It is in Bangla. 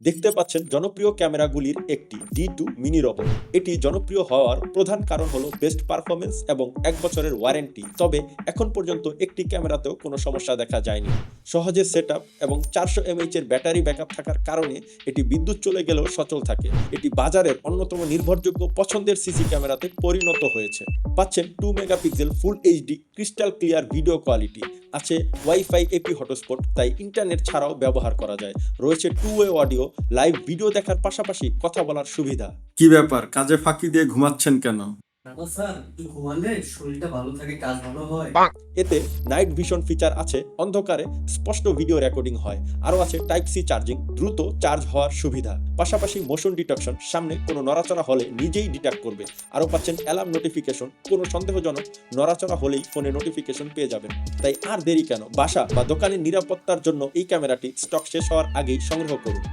দেখতে পাচ্ছেন জনপ্রিয় ক্যামেরাগুলির একটি D2 মিনি রোবট। এটি জনপ্রিয় হওয়ার প্রধান কারণ হলো বেস্ট পারফরমেন্স এবং 1 বছরের ওয়ারেন্টি। তবে এখন পর্যন্ত একটি ক্যামেরাতেও কোনো সমস্যা দেখা যায়নি। সহজে সেটআপ এবং 400 mAh এর ব্যাটারি ব্যাকআপ থাকার কারণে এটি বিদ্যুৎ চলে গেলেও সচল থাকে। এটি বাজারের অন্যতম নির্ভরযোগ্য পছন্দের সিসি ক্যামেরাতে পরিণত হয়েছে। পাচ্ছেন 2 megapixel full HD crystal clear video quality, আছে ওয়াইফাই এপি হটস্পট, তাই ইন্টারনেট ছাড়াও ব্যবহার করা যায়। রয়েছে 2 ওয়ে অডিও, লাইভ ভিডিও দেখার পাশাপাশি কথা বলার সুবিধা। কি ব্যাপার, কাজে ফাঁকি দিয়ে ঘুমাচ্ছেন কেন? না স্যার, একটু ঘুমালে শরীরটা ভালো থাকে, কাজ ভালো হয়। এতে নাইট ভিশন ফিচার আছে, অন্ধকারে স্পষ্ট ভিডিও রেকর্ডিং হয়। আরও আছে টাইপ সি চার্জিং, দ্রুত চার্জ হওয়ার সুবিধা। পাশাপাশি মোশন ডিটেকশন, সামনে কোনো নড়াচড়া হলে নিজেই ডিটেক্ট করবে। আরও পাচ্ছেন অ্যালার্ম নোটিফিকেশন, কোনো সন্দেহজনক নড়াচড়া হলেই ফোনে নোটিফিকেশন পেয়ে যাবেন। তাই আর দেরি কেন, বাসা বা দোকানের নিরাপত্তার জন্য এই ক্যামেরাটি স্টক শেষ হওয়ার আগেই সংগ্রহ করুন।